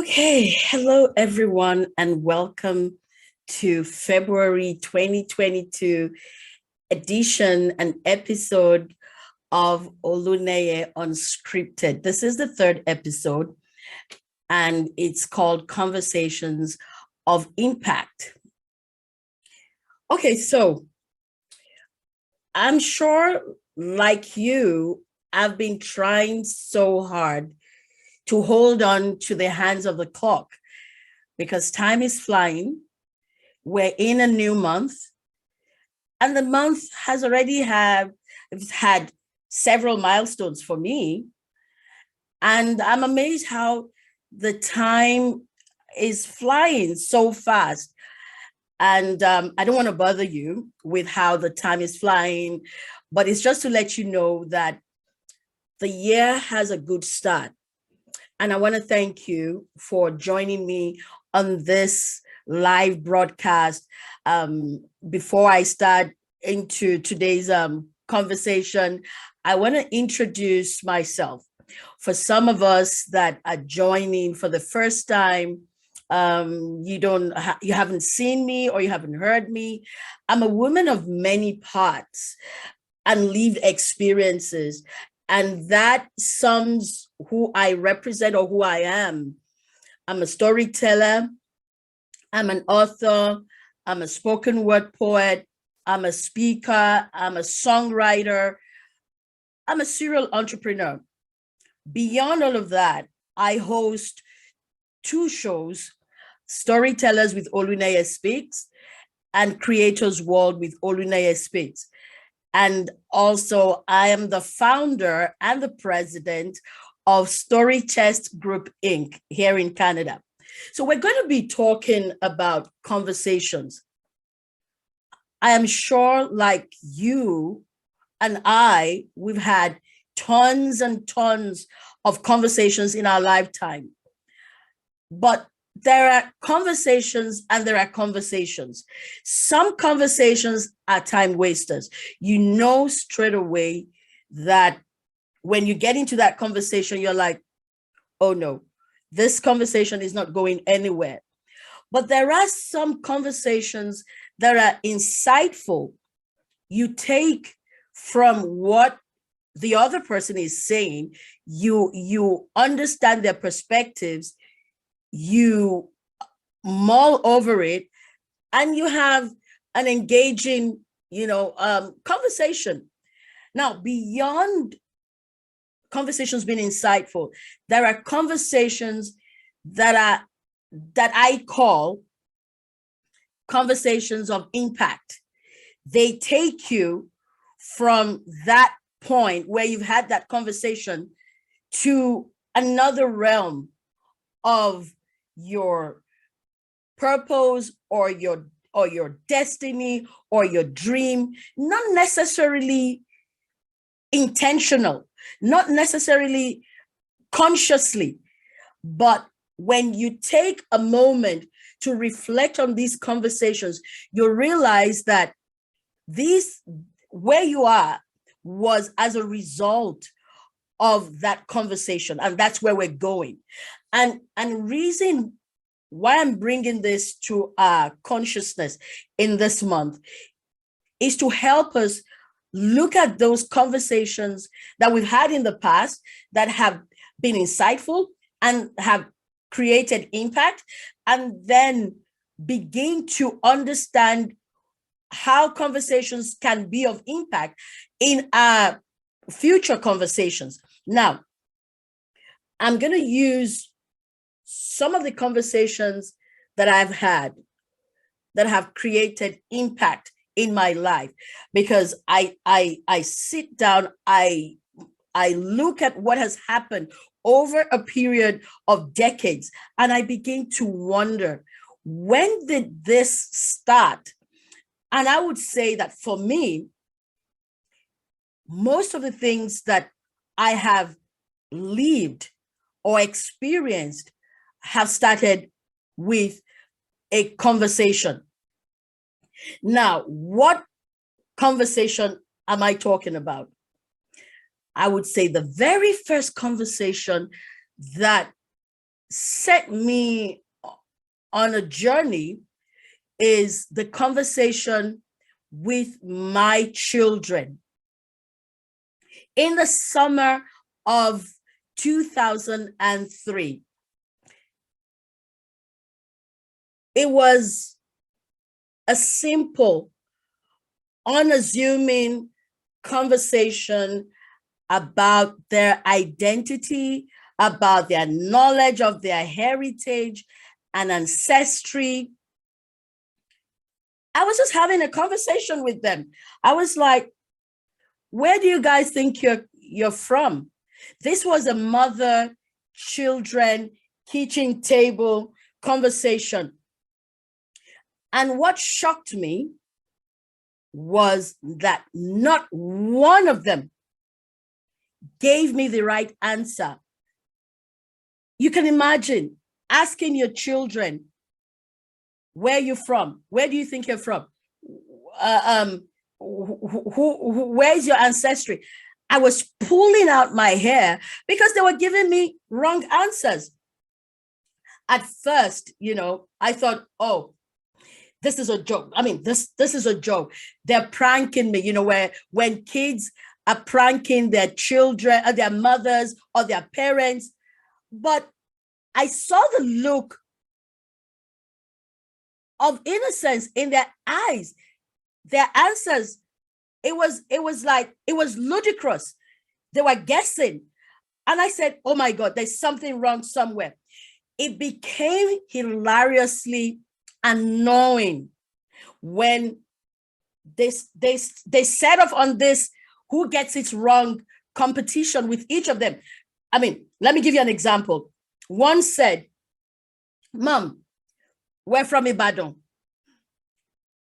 Okay, hello everyone, and welcome to February 2022 edition and episode of Oluneye Unscripted. This is the third episode, and it's called Conversations of Impact. Okay, so I'm sure, like you, I've been trying so hard to hold on to the hands of the clock because time is flying. We're in a new month, and the month has already had several milestones for me. And I'm amazed how the time is flying so fast. And I don't want to bother you with how the time is flying, but it's just to let you know that the year has a good start. And I want to thank you for joining me on this live broadcast. Before I start into today's conversation, I want to introduce myself. For some of us that are joining for the first time, you haven't seen me or you haven't heard me. I'm a woman of many parts and lived experiences, and that sums who I represent or who I am. I'm a storyteller, I'm an author, I'm a spoken word poet, I'm a speaker, I'm a songwriter, I'm a serial entrepreneur. Beyond all of that, I host two shows, Storytellers with Oluneye Speaks and Creators World with Oluneye Speaks. And also, I am the founder and the president of Story Test Group Inc. here in Canada. So we're going to be talking about conversations. I am sure, like you and we've had tons and tons of conversations in our lifetime. But there are conversations and there are conversations. Some conversations are time wasters. You know straight away that when you get into that conversation, you're like, oh no, this conversation is not going anywhere. But there are some conversations that are insightful. You take from what the other person is saying, you understand their perspectives, you mull over it, and you have an engaging, conversation. Now, beyond conversations being insightful, there are conversations that I call conversations of impact. They take you from that point where you've had that conversation to another realm of your purpose or your destiny or your dream, not necessarily intentional, not necessarily consciously, but when you take a moment to reflect on these conversations, you realize that where you are was as a result of that conversation, and that's where we're going. And reason why I'm bringing this to our consciousness in this month is to help us look at those conversations that we've had in the past that have been insightful and have created impact, and then begin to understand how conversations can be of impact in our future conversations. Now, I'm going to use some of the conversations that I've had that have created impact in my life, because I sit down, I look at what has happened over a period of decades, and I begin to wonder, when did this start? And I would say that for me, most of the things that I have lived or experienced have started with a conversation. Now, what conversation am I talking about? I would say the very first conversation that set me on a journey is the conversation with my children. In the summer of 2003, it was a simple, unassuming conversation about their identity, about their knowledge of their heritage and ancestry. I was just having a conversation with them. I was like, where do you guys think you're from? This was a mother-children kitchen table conversation. And what shocked me was that not one of them gave me the right answer. You can imagine asking your children, where are you from? Where do you think you're from? Where's your ancestry? I was pulling out my hair because they were giving me wrong answers. At first, I thought, oh, this is a joke. I mean, this is a joke. They're pranking me, where when kids are pranking their children or their mothers or their parents. But I saw the look of innocence in their eyes. Their answers, it was ludicrous. They were guessing. And I said, oh my God, there's something wrong somewhere. It became hilariously annoying when they set off on this who gets it wrong competition with each of them. I mean, let me give you an example. One said, Mom, we're from Ibadan.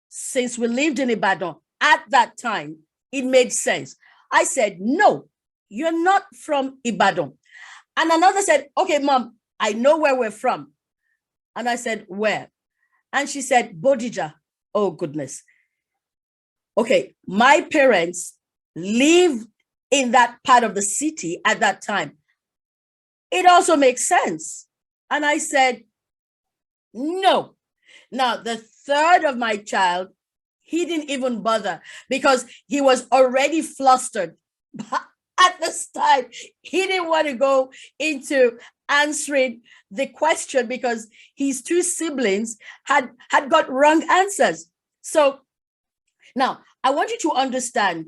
Since we lived in Ibadan at that time, it made sense. I said, no, you're not from Ibadan. And another said, okay, Mom, I know where we're from. And I said, where? And she said, Bodija. Oh, goodness. Okay, my parents lived in that part of the city at that time. It also makes sense. And I said, no. Now, the third of my child, he didn't even bother because he was already flustered. But at this time, he didn't want to go into answering the question because his two siblings had got wrong answers. So now I want you to understand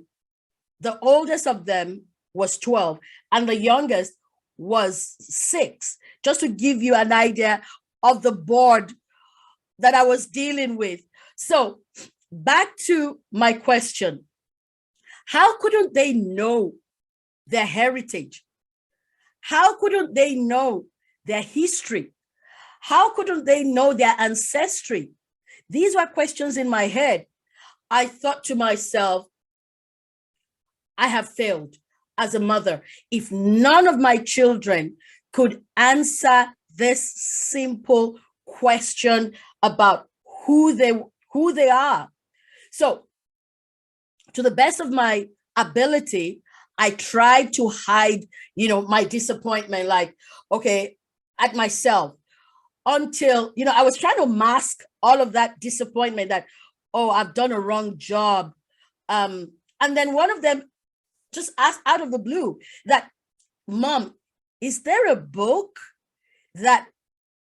the oldest of them was 12 and the youngest was 6, just to give you an idea of the board that I was dealing with. So back to my question. How couldn't they know their heritage? How couldn't they know their history? How couldn't they know their ancestry? These were questions in my head. I thought to myself, I have failed as a mother. If none of my children could answer this simple question about who they are. So, to the best of my ability, I tried to hide, my disappointment, like, okay, at myself, until, I was trying to mask all of that disappointment that, oh, I've done a wrong job. And then one of them just asked out of the blue that, Mom, is there a book that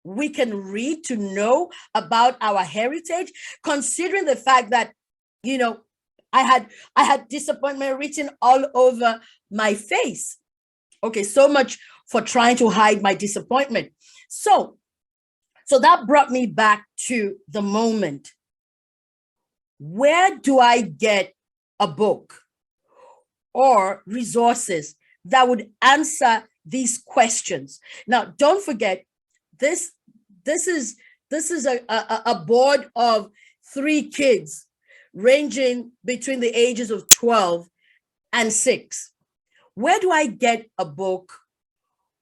we can read to know about our heritage, considering the fact that, I had disappointment written all over my face. Okay, so much for trying to hide my disappointment. So that brought me back to the moment. Where do I get a book or resources that would answer these questions? Now, don't forget, this is a board of 3 kids ranging between the ages of 12 and 6. Where do I get a book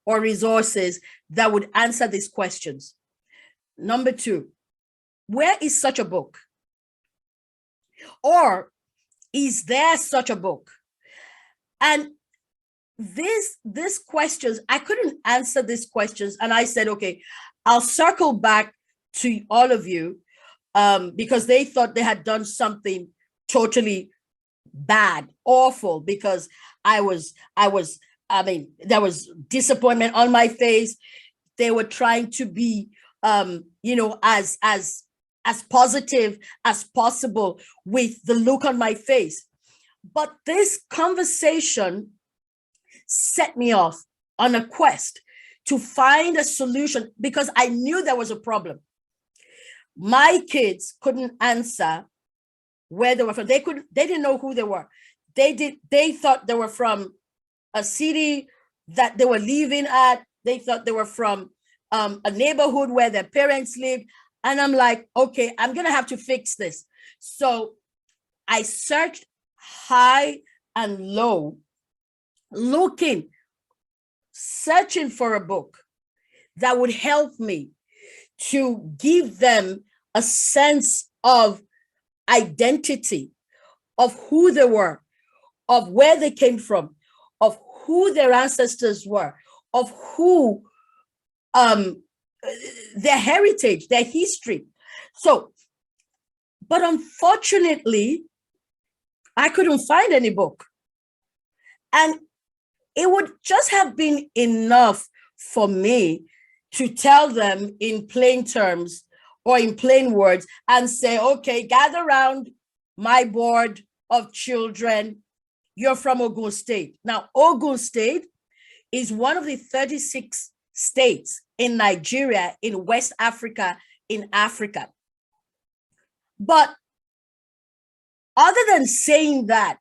or resources that would answer these questions? Number 2, where is such a book? Or is there such a book? And these questions, I couldn't answer these questions. And I said, okay, I'll circle back to all of you, because they thought they had done something totally bad, awful, because I mean, there was disappointment on my face. They were trying to be, as positive as possible with the look on my face. But this conversation set me off on a quest to find a solution, because I knew there was a problem. My kids couldn't answer where they were from. They didn't know who they were. They thought they were from a city that they were living at. They thought they were from a neighborhood where their parents lived. And I'm like, okay, I'm going to have to fix this. So I searched high and low, searching for a book that would help me to give them a sense of identity, of who they were, of where they came from, of who their ancestors were, of who their heritage, their history. So, but unfortunately, I couldn't find any book. And it would just have been enough for me to tell them in plain terms or in plain words and say, okay, gather around my board of children. You're from Ogun State. Now, Ogun State is one of the 36 states in Nigeria, in West Africa, in Africa. But other than saying that,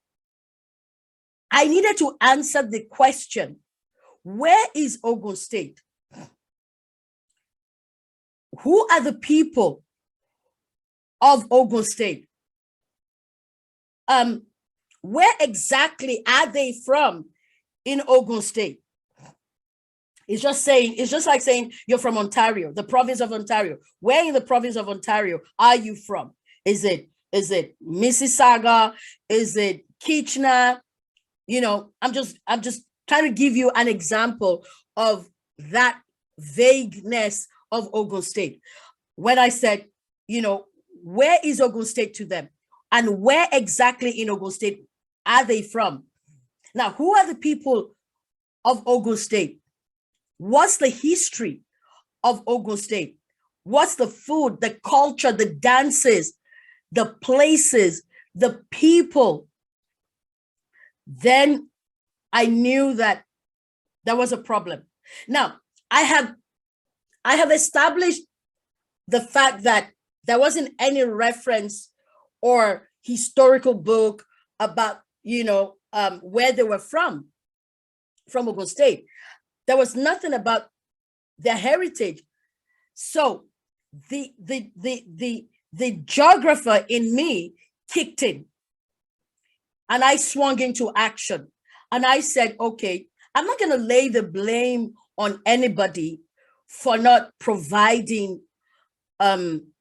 I needed to answer the question, where is Ogun State? Who are the people of Ogun State? Where exactly are they from in Ogun State? It's just like saying you're from Ontario, the province of Ontario. Where in the province of Ontario are you from? Is it Mississauga? Is it Kitchener? I'm just trying to give you an example of that vagueness of Ogun State. When I said, where is Ogun State to them? And where exactly in Ogun State are they from? Now, who are the people of Ogun State? What's the history of Ogun State? What's the food, the culture, the dances, the places, the people? Then I knew that there was a problem. Now, I have established the fact that there wasn't any reference or historical book about, where they were from Ogun State. There was nothing about their heritage. So the geographer in me kicked in, and I swung into action. And I said, okay, I'm not going to lay the blame on anybody for not providing,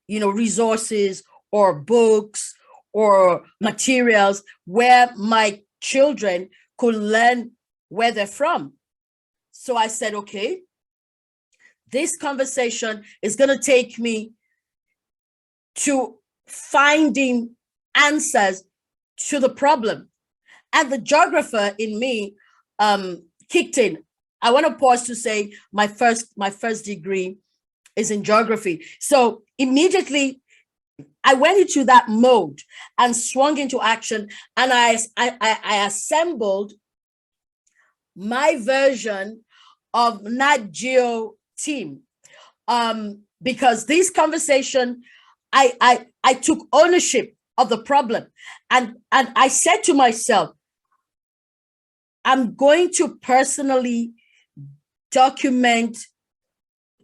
resources or books or materials where my children could learn where they're from. So I said, okay, this conversation is going to take me to finding answers to the problem. And the geographer in me kicked in. I want to pause to say my first degree is in geography. So immediately I went into that mode and swung into action, and I assembled my version of Nat Geo team, because this conversation, I took ownership of the problem, and I said to myself, I'm going to personally document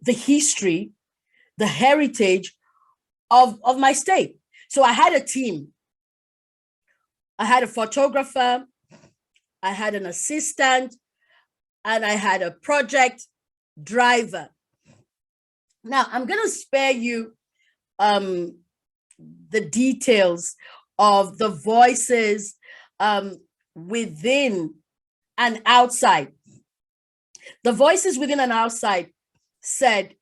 the history, the heritage of my state. So I had a team. I had a photographer, I had an assistant, and I had a project driver. Now, I'm going to spare you the details of the voices within and outside. The voices within and outside said,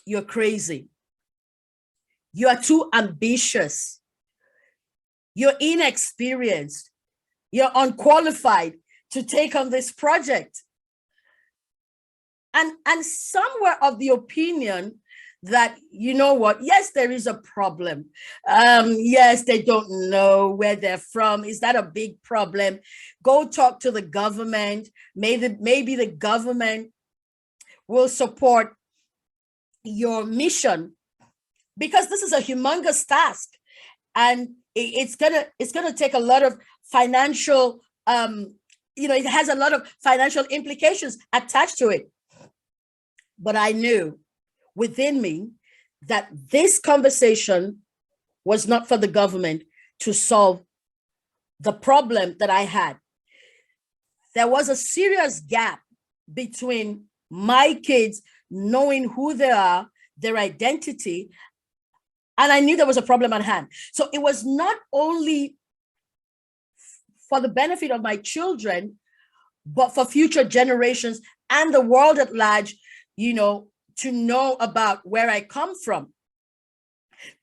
you're crazy. You are too ambitious. You're inexperienced. You're unqualified to take on this project. And some were of the opinion that, you know what, yes, there is a problem. Yes, they don't know where they're from. Is that a big problem? Go talk to the government. Maybe the government will support your mission, because this is a humongous task, and it's gonna take a lot of financial, it has a lot of financial implications attached to it. But I knew within me that this conversation was not for the government to solve the problem that I had. There was a serious gap between my kids knowing who they are, their identity, and I knew there was a problem at hand. So it was not only for the benefit of my children, but for future generations and the world at large, to know about where I come from.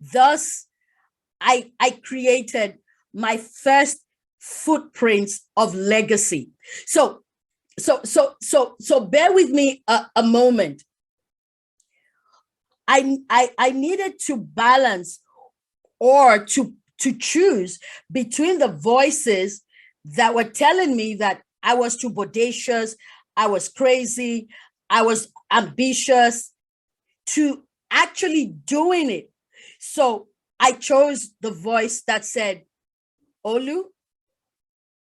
Thus, I created my first footprints of legacy. So bear with me a moment. I needed to balance or to choose between the voices that were telling me that I was too bodacious, I was crazy, I was ambitious, to actually doing it. So I chose the voice that said, Olu,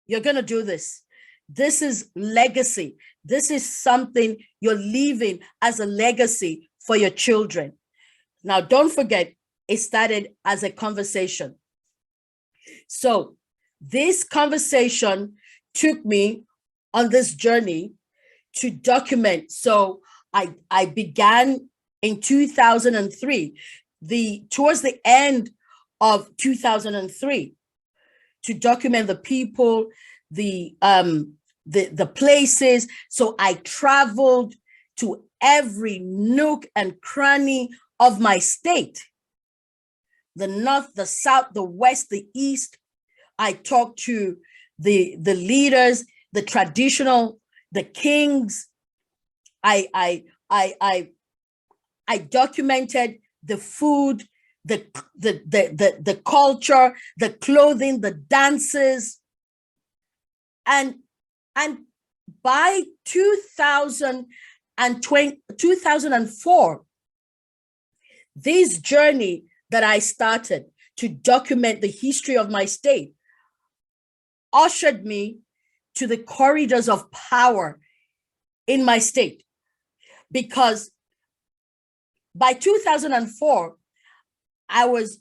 you're going to do this. This is legacy. This is something you're leaving as a legacy for your children. Now, don't forget, it started as a conversation. So this conversation took me on this journey to document. So I began in 2003, towards the end of 2003, to document the people, the places. So I traveled to every nook and cranny of my state, the north, the south, the west, the east. I talked to the leaders, the traditional, the kings. I documented the food, the culture, the clothing, the dances. And by 2004, this journey that I started to document the history of my state ushered me to the corridors of power in my state. Because by 2004, I was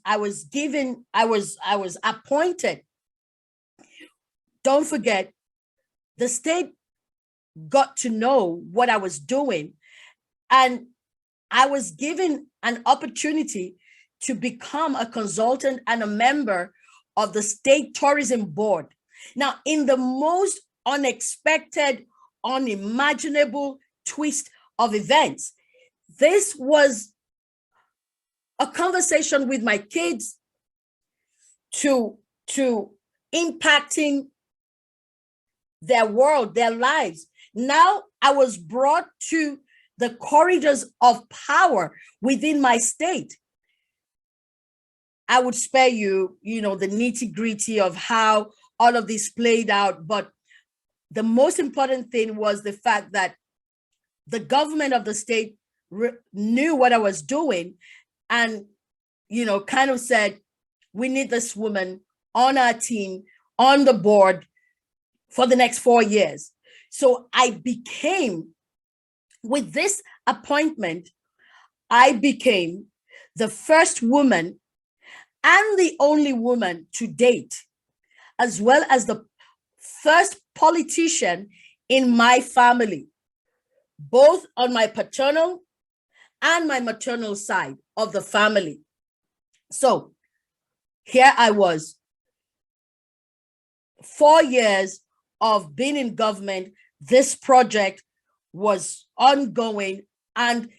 appointed. Don't forget, the state got to know what I was doing, and I was given an opportunity to become a consultant and a member of the State Tourism Board. Now, in the most unexpected, unimaginable twist of events, this was a conversation with my kids to impacting their world, their lives. Now I was brought to the corridors of power within my state. I would spare you, the nitty-gritty of how all of this played out. But the most important thing was the fact that the government of the state knew what I was doing and, kind of said, we need this woman on our team, on the board for the next 4 years. So with this appointment, I became the first woman and the only woman to date, as well as the first politician in my family, both on my paternal and my maternal side of the family. So here I was, 4 years of being in government, this project was ongoing, and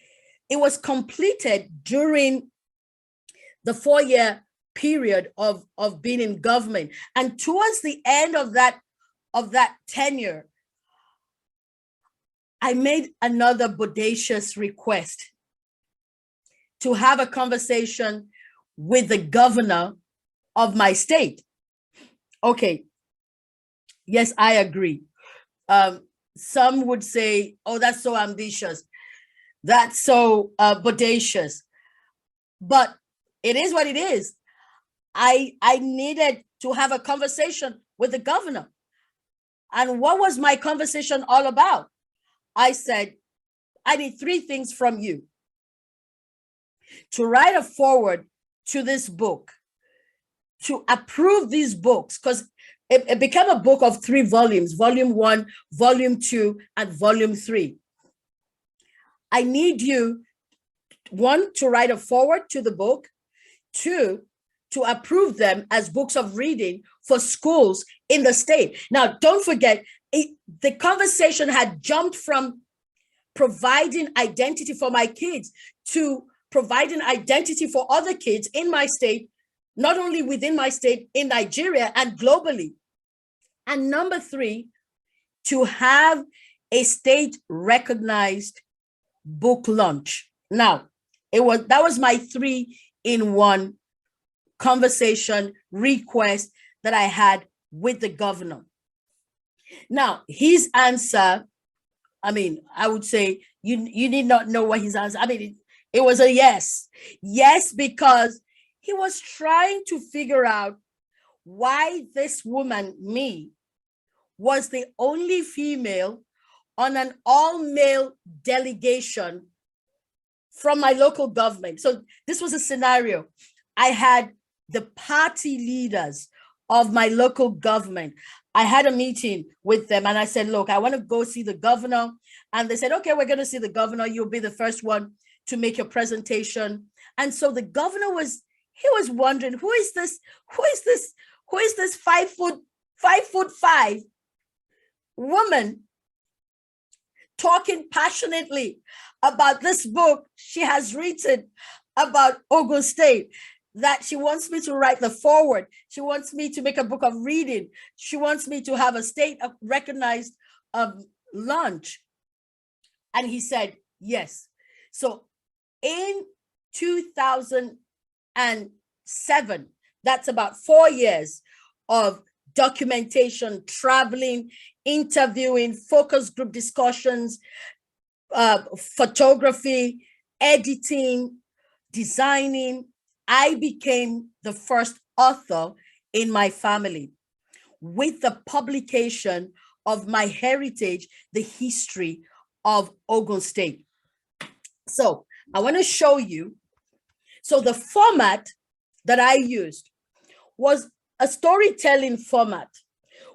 it was completed during the 4-year period of being in government. And towards the end of that tenure, I made another bodacious request to have a conversation with the governor of my state. Okay, yes, I agree. Some would say, oh, that's so ambitious. That's so bodacious. But it is what it is. I needed to have a conversation with the governor. And what was my conversation all about? I said, I need 3 things from you: to write a foreword to this book, to approve these books, because it became a book of 3 volumes, volume 1, volume 2, and volume 3. I need you, 1, to write a foreword to the book, 2, to approve them as books of reading for schools in the state. Now, don't forget, the conversation had jumped from providing identity for my kids to providing identity for other kids in my state, not only within my state, in Nigeria and globally. And number 3, to have a state recognized book launch. Now, that was my 3-in-1 conversation request that I had with the governor. Now, his answer, I mean, I would say you need not know what his answer. I mean, it was a yes. Yes, because he was trying to figure out why this woman, me, was the only female on an all-male delegation from my local government. So this was a scenario. I had the party leaders of my local government. I had a meeting with them and I said, look, I want to go see the governor. And they said, okay, we're going to see the governor. You'll be the first one to make your presentation. And so the governor was wondering, who is this 5'5" woman talking passionately about this book she has written about Ogun State, that she wants me to write the foreword. She wants me to make a book of reading. She wants me to have a state recognized launch. And he said, yes. So in 2007, that's about 4 years of documentation, traveling, interviewing, focus group discussions, photography, editing, designing, I became the first author in my family with the publication of my heritage, the history of Ogun State. So I want to show you. So the format that I used was a storytelling format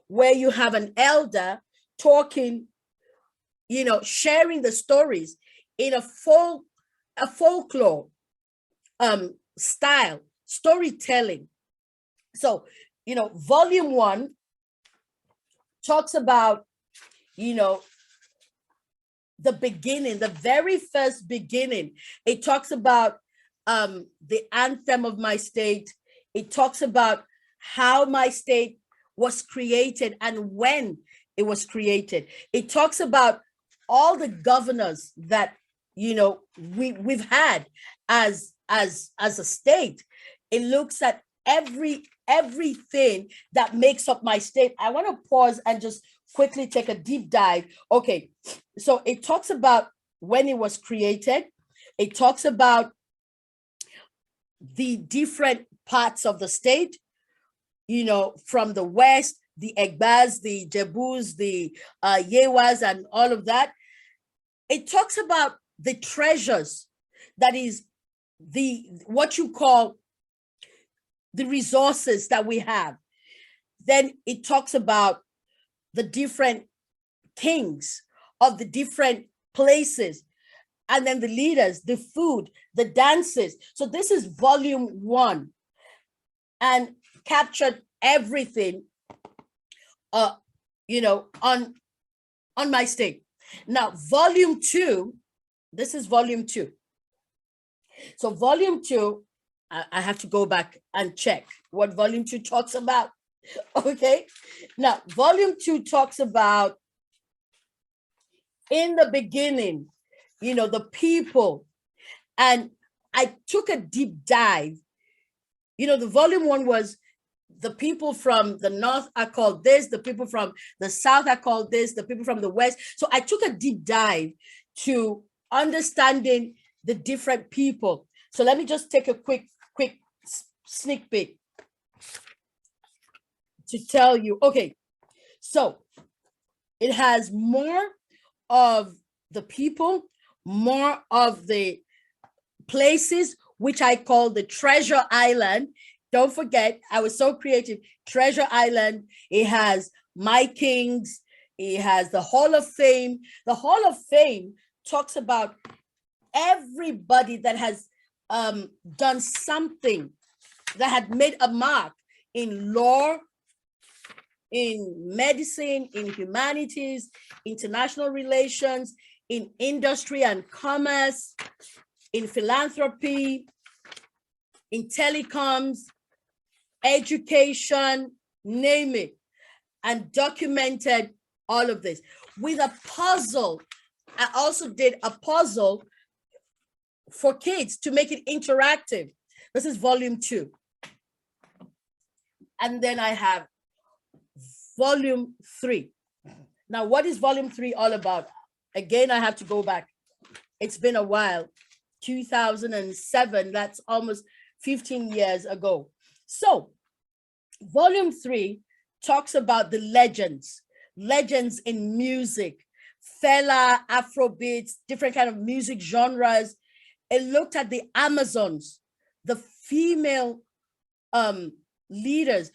where you have an elder talking, sharing the stories in a folklore style, storytelling. So, volume 1 talks about, the beginning, the very first beginning. It talks about the anthem of my state. It talks about how my state was created and when it was created. It talks about all the governors that, we've had as a state. It looks at everything that makes up my state. I want to pause and just quickly take a deep dive. Okay, so it talks about when it was created. It talks about the different parts of the state, from the west, the Egbas, the Jebus, the Yewas, and all of that. It talks about the treasures, that is what you call the resources that we have. Then it talks about the different kings of the different places, and then the leaders, the food, the dances. So this is volume 1, and captured everything on my stage. Now, volume 2, this is volume 2. So volume 2, I have to go back and check what volume 2 talks about. Okay. Now, volume 2 talks about, in the beginning, the people. And I took a deep dive. The volume 1 was the people from the north are called this, the people from the south are called this, the people from the west. So I took a deep dive to understanding the different people. So let me just take a quick sneak peek to tell you. Okay, so it has more of the people, more of the places, which I call the Treasure Island. Don't forget, I was so creative. Treasure Island, it has My Kings, it has the Hall of Fame. The Hall of Fame talks about everybody that has done something, that had made a mark in law, in medicine, in humanities, international relations, in industry and commerce, in philanthropy, in telecoms, education, name it, and documented all of this with a puzzle. I also did a puzzle for kids to make it interactive. This is volume 2. And then I have volume 3. Now, what is volume 3 all about? Again, I have to go back. It's been a while. 2007, that's almost 15 years ago. So, volume 3 talks about the legends in music, Fela, Afrobeats, different kind of music genres. It looked at the Amazons, the female leaders,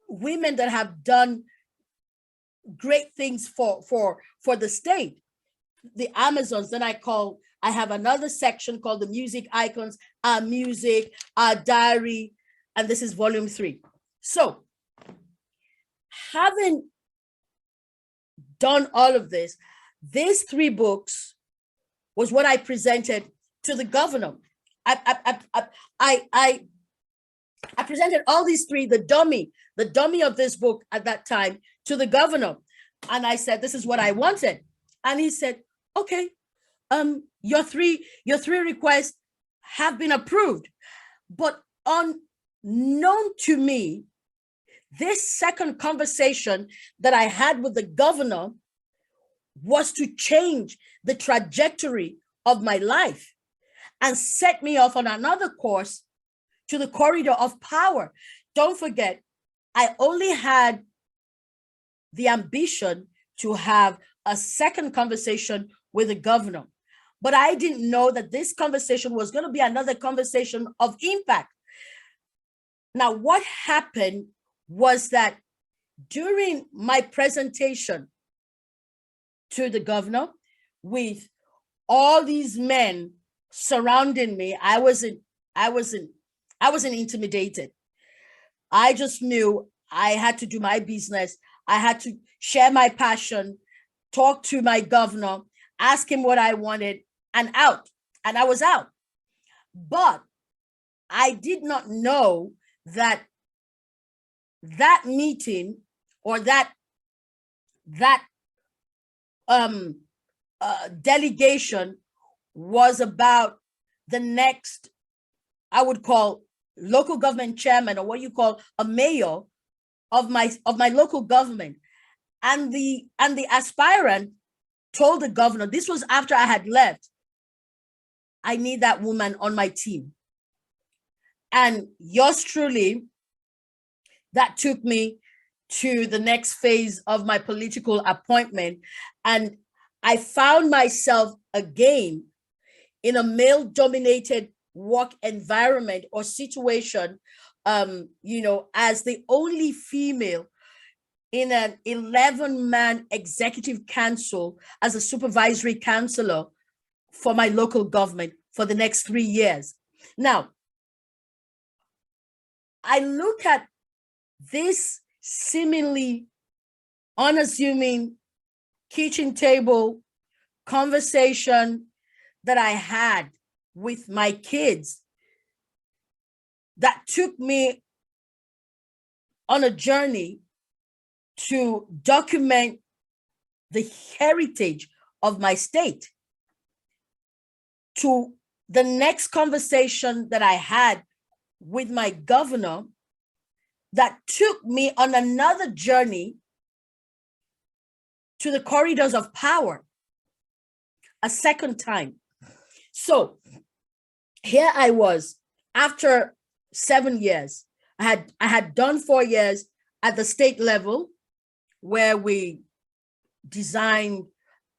women that have done great things for the state, the Amazons. Then I have another section called the music icons, our music, our diary, and this is volume 3. So, having done all of this, these 3 books was what I presented to the governor. I presented all these 3, the dummy of this book at that time, to the governor. And I said, this is what I wanted. And he said, okay, your three requests have been approved. But unknown to me, this second conversation that I had with the governor was to change the trajectory of my life and set me off on another course to the corridor of power. Don't forget, I only had the ambition to have a second conversation with the governor, but I didn't know that this conversation was going to be another conversation of impact. Now, what happened was that during my presentation to the governor, with all these men surrounding me, I wasn't intimidated. I just knew I had to do my business. I had to share my passion, talk to my governor, ask him what I wanted, and out. And I was out. But I did not know that meeting or that delegation was about the next, I would call, local government chairman, or what you call a mayor of my local government. And the aspirant told the governor, this was after I had left, I need that woman on my team. And yours truly, that took me to the next phase of my political appointment. And I found myself again in a male-dominated work environment or situation, as the only female in an 11-man executive council as a supervisory counselor for my local government for the next 3 years. Now, I look at this seemingly unassuming kitchen table conversation that I had with my kids that took me on a journey to document the heritage of my state, to the next conversation that I had with my governor that took me on another journey to the corridors of power a second time. So here I was after 7 years. I had done 4 years at the state level where we designed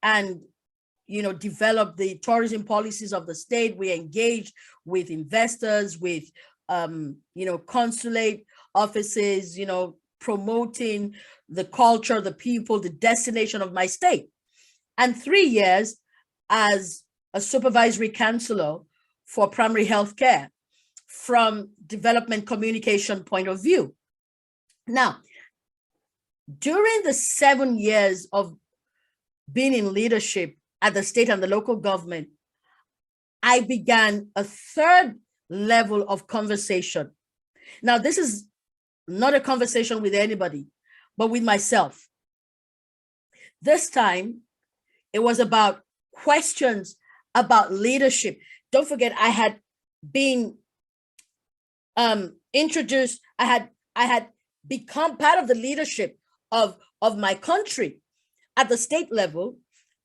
and developed the tourism policies of the state. We engaged with investors, with consulate offices, promoting the culture, the people, the destination of my state. And 3 years as a supervisory counselor for primary health care from development communication point of view. Now, during the 7 years of being in leadership at the state and the local government, I began a third level of conversation. Now, this is not a conversation with anybody, but with myself. This time, it was about questions about leadership. Don't forget, I had been introduced. I had become part of the leadership of my country at the state level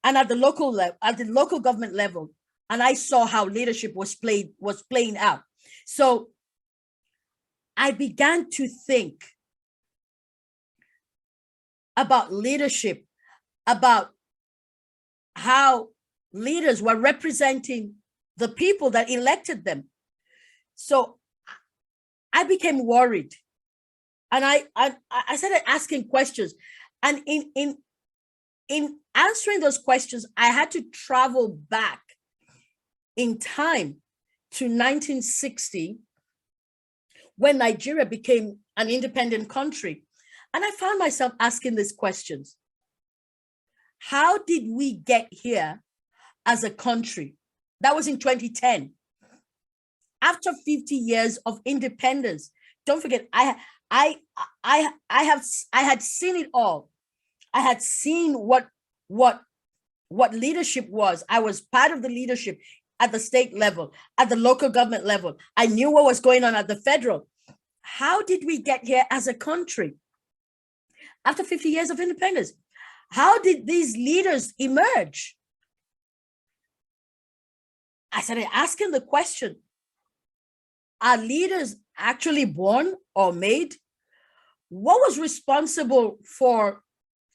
and at the local level, at the local government level, and I saw how leadership was playing out. So I began to think about leadership, about how leaders were representing the people that elected them. So I became worried, and I started asking questions. And in answering those questions, I had to travel back in time to 1960, when Nigeria became an independent country. And I found myself asking these questions. How did we get here as a country? That was in 2010. After 50 years of independence, don't forget, I had seen it all. I had seen what leadership was. I was part of the leadership at the state level, at the local government level. I knew what was going on at the federal. How did we get here as a country? After 50 years of independence, how did these leaders emerge? I started asking the question, are leaders actually born or made? What was responsible for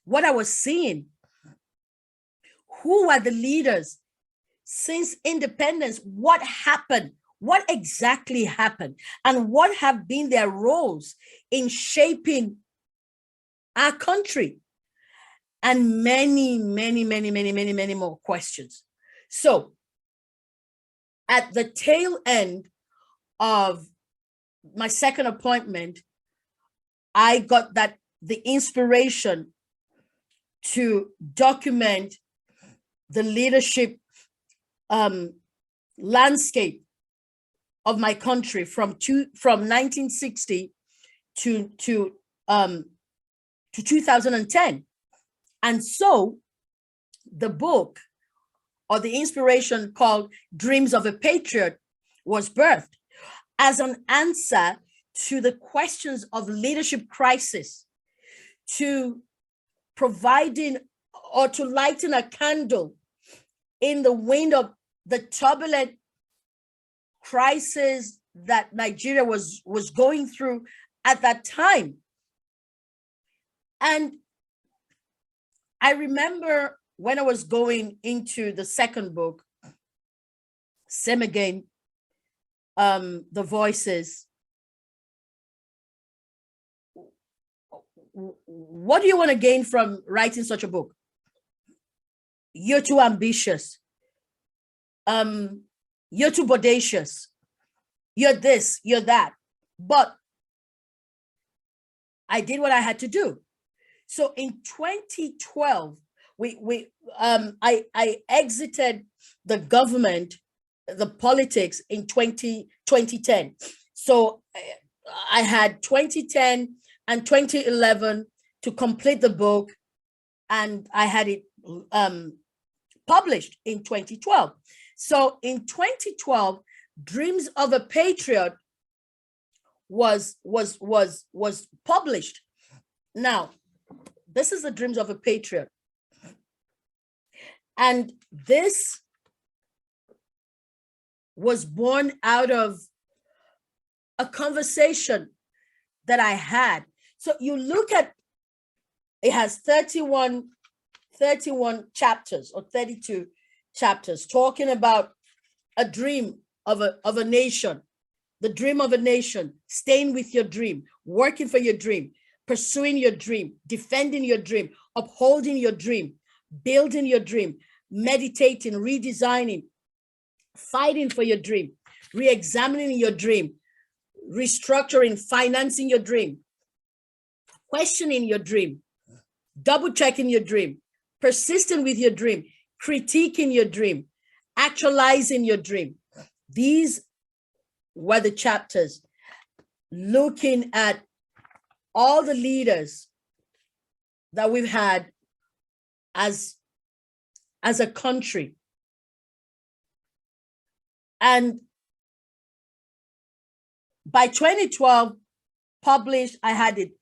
what I was seeing? Who were the leaders since independence? What happened? What exactly happened? And what have been their roles in shaping our country? And many, many, many, many, many, many more questions. So at the tail end of my second appointment, I got the inspiration to document the leadership landscape of my country from 1960 to 2010. And so the book, or the inspiration, called Dreams of a Patriot, was birthed as an answer to the questions of leadership crisis, to providing or to lighten a candle in the wind of the turbulent crisis that Nigeria was going through at that time. And I remember when I was going into the second book, Same Again, The Voices. What do you want to gain from writing such a book? You're too ambitious. You're too bodacious. You're this, you're that. But I did what I had to do. So in 2012, I exited the government, the politics in 2010. So I had 2010 and 2011 to complete the book, and I had it published in 2012. So in 2012, Dreams of a Patriot was published. Now, this is the Dreams of a Patriot. And this was born out of a conversation that I had. So you look at, it has 31 chapters or 32 chapters talking about a dream of a nation, the dream of a nation, staying with your dream, working for your dream, pursuing your dream, defending your dream, upholding your dream, building your dream, meditating, redesigning, fighting for your dream, re-examining your dream, restructuring, financing your dream, questioning your dream, double-checking your dream, persisting with your dream, critiquing your dream, actualizing your dream. These were the chapters looking at all the leaders that we've had as a country. And by 2012, published, I had it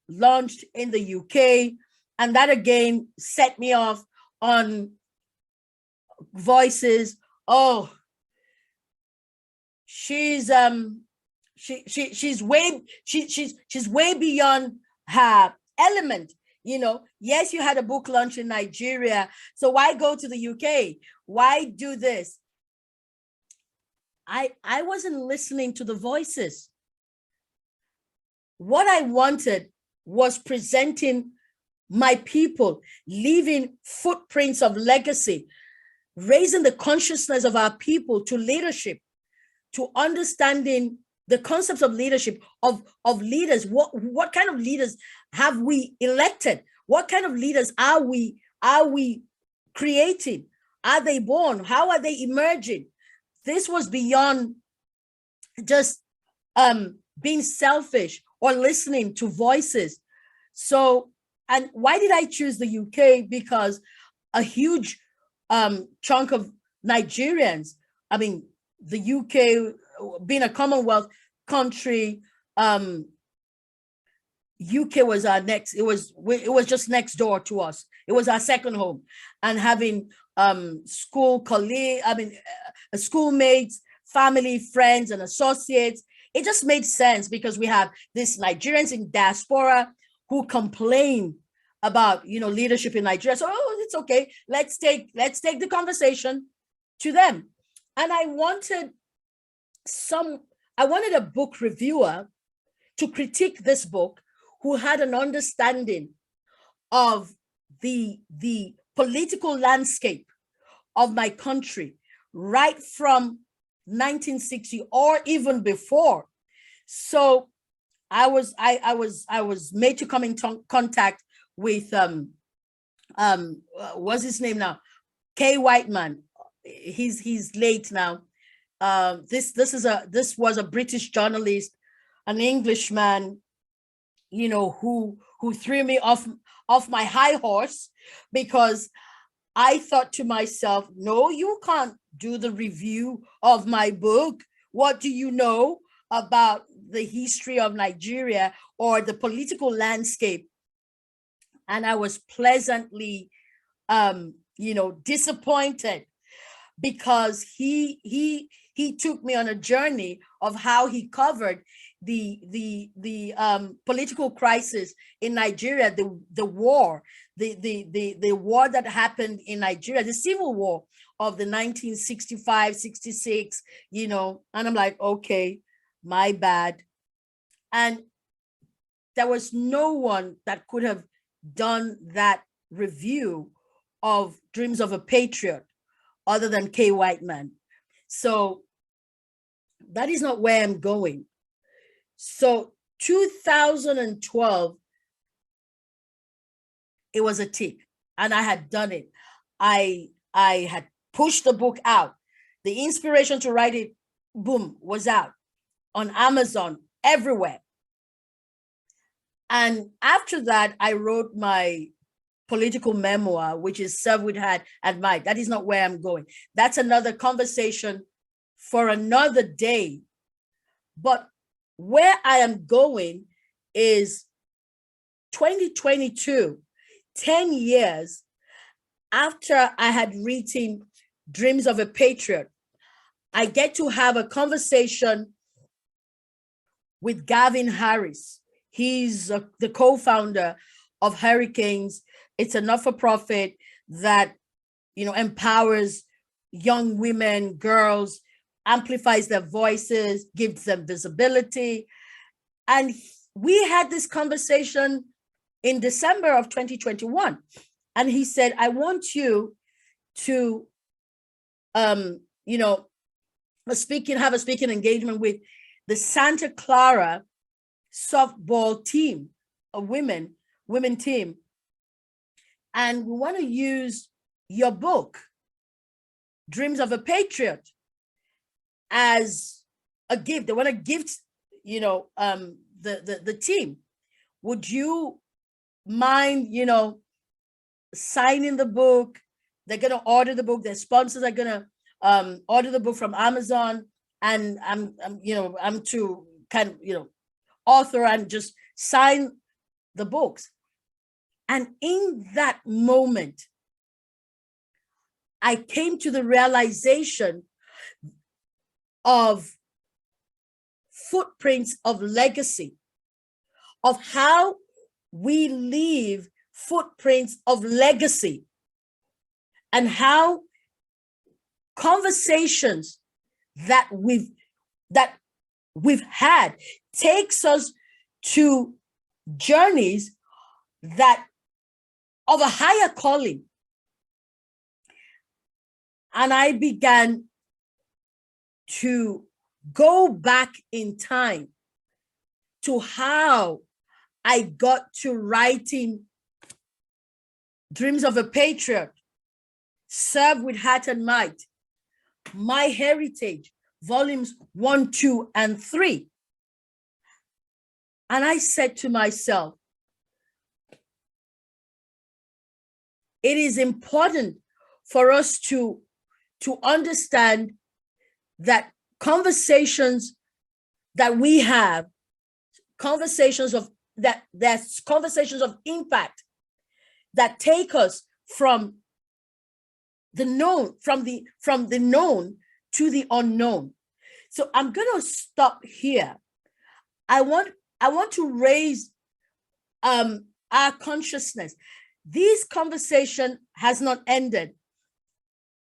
launched in the UK, and that again set me off on voices. Oh, she's way beyond her element. You know, yes, you had a book launch in Nigeria, so why go to the UK? Why do this? I wasn't listening to the voices. What I wanted was presenting my people, leaving footprints of legacy, raising the consciousness of our people to leadership, to understanding the concepts of leadership, of leaders. What kind of leaders have we elected? What kind of leaders are we creating? Are they born? How are they emerging? This was beyond just being selfish or listening to voices. So, and why did I choose the UK? Because a huge chunk of Nigerians, I mean, the UK being a Commonwealth country, UK was our next, it was just next door to us. It was our second home. And having schoolmates, family, friends, and associates, it just made sense because we have these Nigerians in diaspora who complain about, you know, leadership in Nigeria. So, oh, it's okay. Let's take the conversation to them. And I wanted a book reviewer to critique this book who had an understanding of the political landscape of my country right from 1960 or even before. So I was made to come in contact with what's his name now? K. Whiteman. He's late now. This was a British journalist, an Englishman, you know, who threw me off my high horse because I thought to myself, no, you can't do the review of my book. What do you know about the history of Nigeria or the political landscape? And I was pleasantly, disappointed because he took me on a journey of how he covered the political crisis in Nigeria, the war, the war that happened in Nigeria, the civil war of the 1965-66, you know, and I'm like, okay, my bad. And there was no one that could have done that review of Dreams of a Patriot other than K. Whiteman. So that is not where I'm going. So 2012, it was a tick, and I had done it. I had pushed the book out. The inspiration to write it, boom, was out on Amazon, everywhere. And after that, I wrote my political memoir, which is Serve with Heart and Might. That is not where I'm going. That's another conversation for another day. But where I am going is 2022, 10 years after I had written Dreams of a Patriot, I get to have a conversation with Gavin Harris. He's the co-founder of Hurricanes. It's a not-for-profit that, empowers young women, girls, amplifies their voices, gives them visibility. And we had this conversation in December of 2021. And he said, I want you to, have a speaking engagement with the Santa Clara softball team, a women team. And we want to use your book, Dreams of a Patriot, as a gift. They want to gift, the team. Would you mind, signing the book? They're going to order the book. Their sponsors are going to order the book from Amazon. And I'm to kind of, author and just sign the books. And in that moment, I came to the realization of footprints of legacy, of how we leave footprints of legacy, and how conversations that we've had takes us to journeys that of a higher calling. And I began to go back in time to how I got to writing Dreams of a Patriot, Serve with Heart and Might, My Heritage, volumes 1, 2, and 3. And I said to myself, it is important for us to understand that conversations that we have, conversations of impact that take us from the known, from the known to the unknown. So I'm going to stop here. I want to raise our consciousness. This conversation has not ended.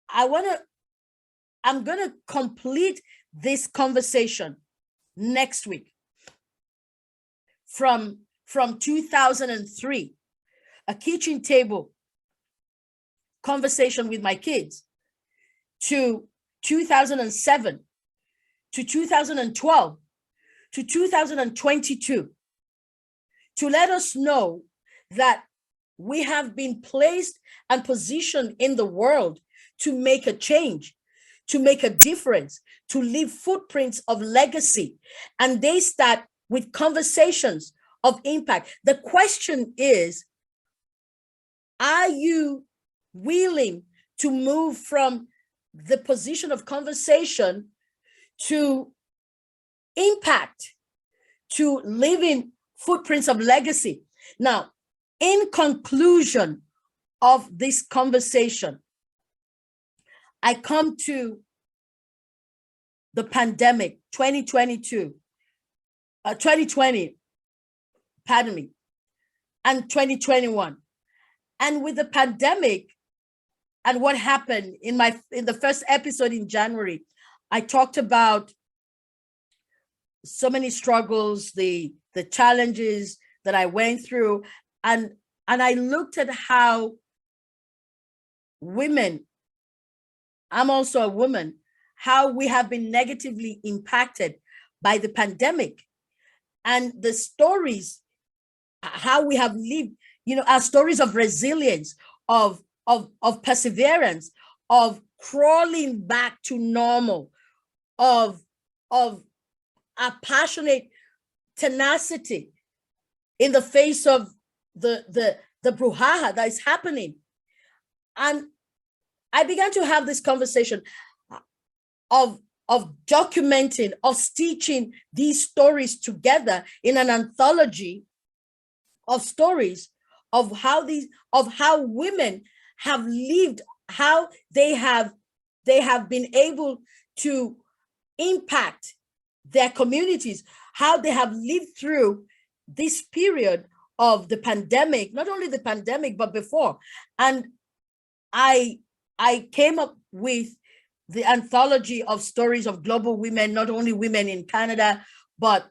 I'm going to complete this conversation next week from 2003, a kitchen table conversation with my kids, to 2007, to 2012, to 2022, to let us know that we have been placed and positioned in the world to make a change, to make a difference, to leave footprints of legacy. And they start with conversations of impact. The question is, are you willing to move from the position of conversation to impact, to living footprints of legacy? Now, in conclusion of this conversation, I come to the pandemic, 2020, and 2021. And with the pandemic and what happened in the first episode in January, I talked about so many struggles, the challenges that I went through. And I looked at how women, I'm also a woman, how we have been negatively impacted by the pandemic, and the stories, how we have lived our stories of resilience, of perseverance, of crawling back to normal, of a passionate tenacity in the face of the brouhaha that is happening. And I began to have this conversation of documenting, of stitching these stories together in an anthology of stories of how women have lived, how they have been able to impact their communities, how they have lived through this period of the pandemic, not only the pandemic, but before. And I came up with the anthology of stories of global women, not only women in Canada, but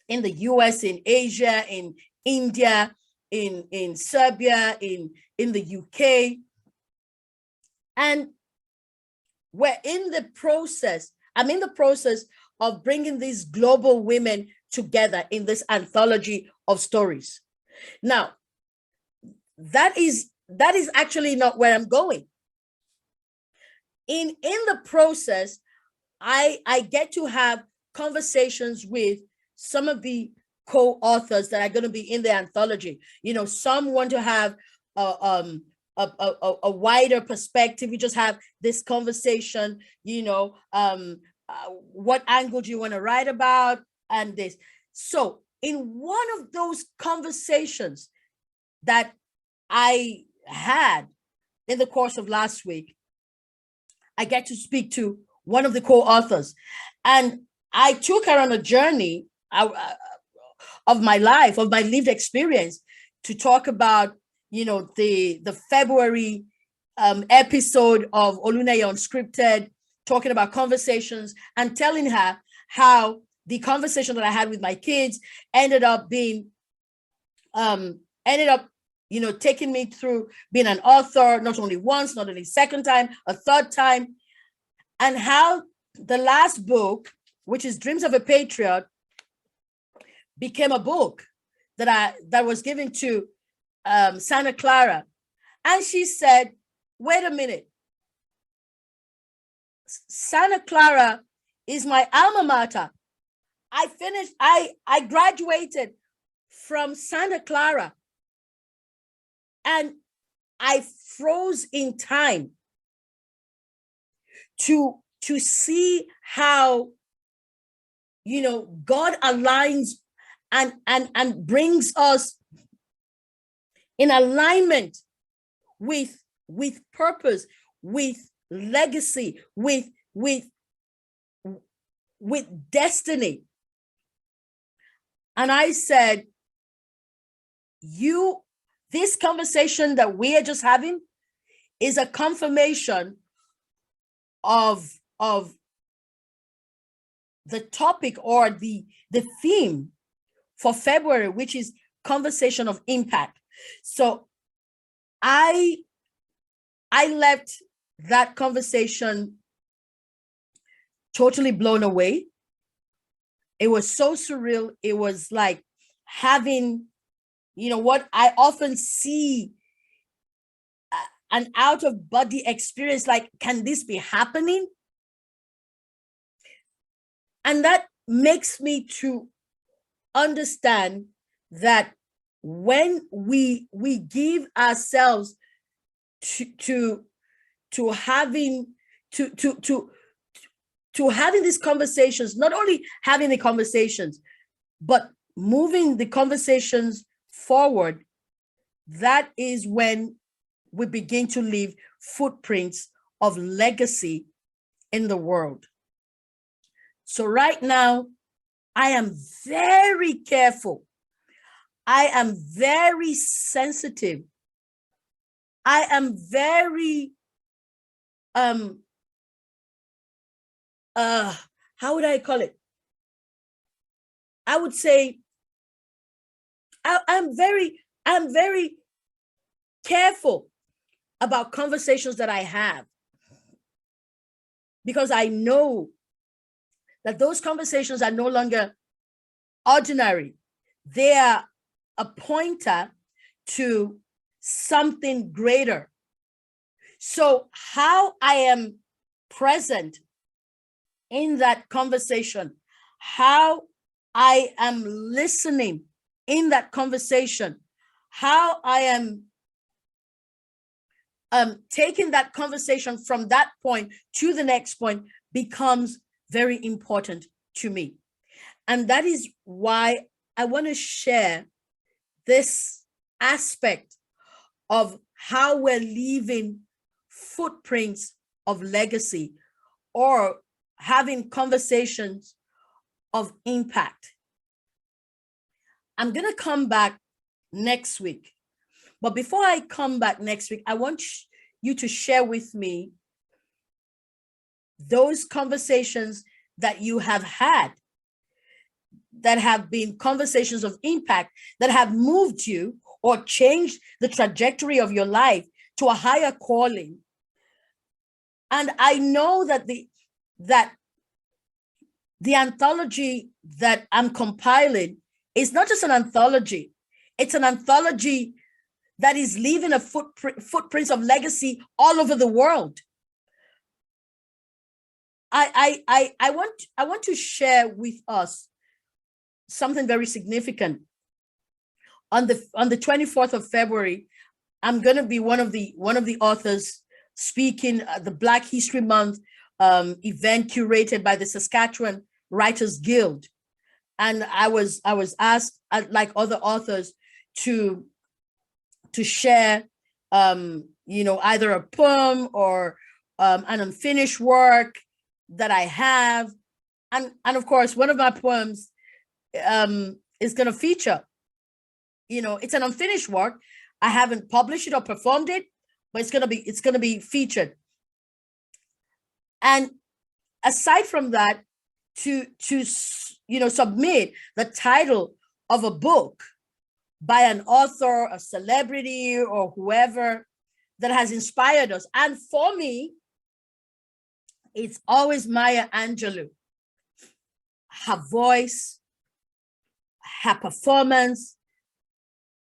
in the US, in Asia, in India, in Serbia, in the UK. And I'm in the process of bringing these global women together in this anthology of stories. Now, that is actually not where I'm going. In the process, I get to have conversations with some of the co-authors that are going to be in the anthology. Some want to have a wider perspective. We just have this conversation, what angle do you want to write about, and this. So in one of those conversations that I had in the course of last week, I get to speak to one of the co-authors, and I took her on a journey of my life, of my lived experience, to talk about, the February episode of Oluneye Unscripted, talking about conversations, and telling her how the conversation that I had with my kids ended up taking me through being an author, not only once, not only second time, a third time, and how the last book, which is Dreams of a Patriot, became a book that was given to Santa Clara. And she said, wait a minute, Santa Clara is my alma mater. I graduated from Santa Clara, and I froze in time to see how, God aligns and brings us in alignment with purpose, with legacy, with destiny. And I said, this conversation that we are just having is a confirmation of the topic or the theme for February, which is conversation of impact. So I left that conversation totally blown away. It was so surreal. It was like having, what I often see, an out-of-body experience, like, can this be happening? And that makes me to understand that when we give ourselves to having these conversations, not only having the conversations, but moving the conversations forward, that is when we begin to leave footprints of legacy in the world. So right now, I am very careful. I am very sensitive. I am very, how would I call it? I would say, I'm very careful about conversations that I have, because I know that those conversations are no longer ordinary. They are a pointer to something greater. So how I am present in that conversation, how I am listening in that conversation, how I am taking that conversation from that point to the next point becomes very important to me. And that is why I want to share this aspect of how we're leaving footprints of legacy or having conversations of impact. I'm going to come back next week. But before I come back next week, I want you to share with me those conversations that you have had, that have been conversations of impact, that have moved you or changed the trajectory of your life to a higher calling. And I know that the anthology that I'm compiling is not just an anthology. It's an anthology that is leaving a footprints of legacy all over the world. I want to share with us something very significant. On the 24th of February, I'm going to be one of the authors speaking at the Black History Month event curated by the Saskatchewan Writers Guild. And I was asked, like other authors, to share either a poem or an unfinished work that I have. And of course, one of my poems is going to feature. It's an unfinished work. I haven't published it or performed it, but it's going to be featured. And aside from that, to submit the title of a book by an author, a celebrity, or whoever that has inspired us. And for me, it's always Maya Angelou. Her voice, her performance,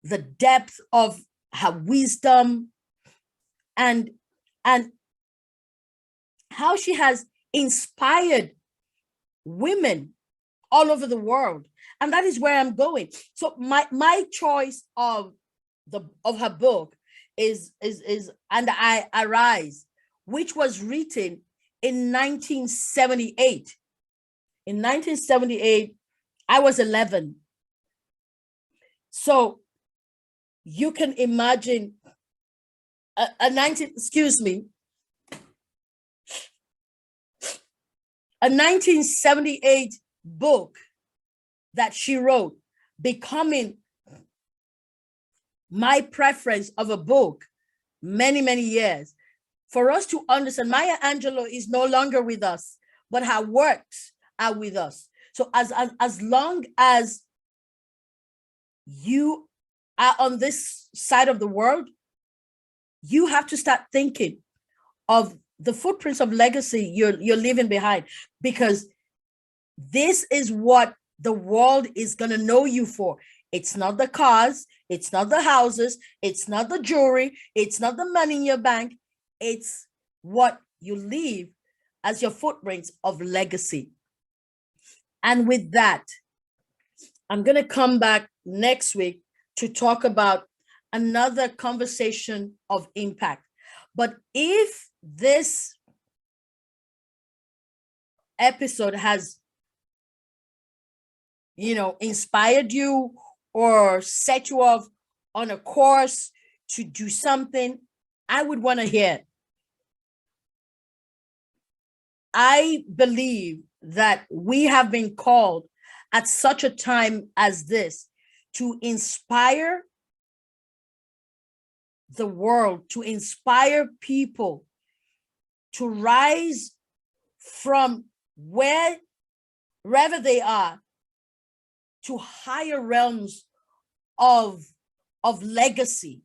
the depth of her wisdom, and how she has inspired women all over the world. And that is where I'm going. So my choice of her book is And I Arise, which was written in 1978. In 1978, I was 11. So you can imagine a 1978 book that she wrote becoming my preference of a book many, many years. For us to understand, Maya Angelou is no longer with us, but her works are with us. So as long as you are on this side of the world, you have to start thinking of the footprints of legacy you're leaving behind, because this is what the world is going to know you for. It's not the cars, it's not the houses, it's not the jewelry, it's not the money in your bank. It's what you leave as your footprints of legacy. And with that, I'm going to come back next week to talk about another conversation of impact. But if this episode has, inspired you or set you off on a course to do something, I would want to hear it. I believe that we have been called at such a time as this to inspire the world, to inspire people to rise from wherever they are to higher realms of legacy.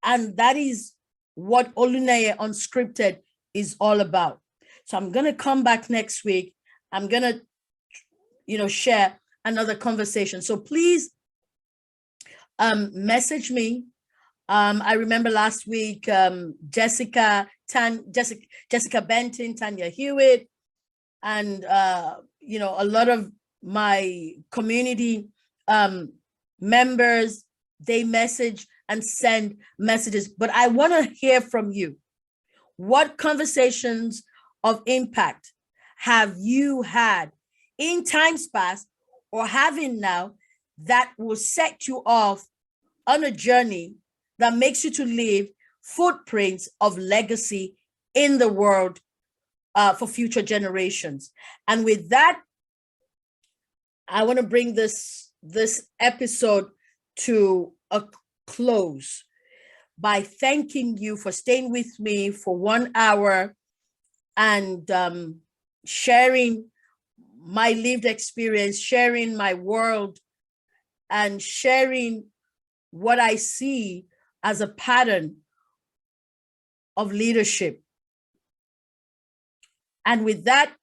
And that is what Oluneye Unscripted is all about. So I'm going to come back next week. I'm going to, share another conversation. So please message me. I remember last week, Jessica Benton, Tanya Hewitt, and a lot of my community members, they message and send messages. But I want to hear from you. What conversations of impact have you had in times past or having now that will set you off on a journey that makes you to leave footprints of legacy in the world for future generations? And with that, I want to bring this episode to a close by thanking you for staying with me for 1 hour and sharing my lived experience, sharing my world, and sharing what I see as a pattern of leadership. And with that,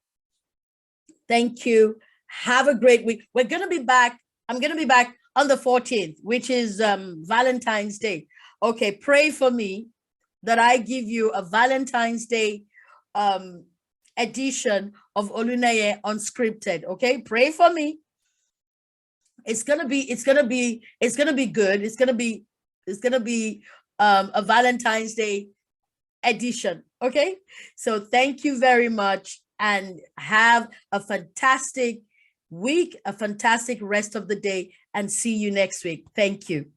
thank you. Have a great week. We're going to be back. I'm going to be back on the 14th, which is Valentine's Day. Okay, pray for me that I give you a Valentine's Day edition of Oluneye Unscripted. Okay, pray for me. It's gonna be good. It's gonna be a Valentine's Day edition. Okay, so thank you very much and have a fantastic week, a fantastic rest of the day, and see you next week. Thank you.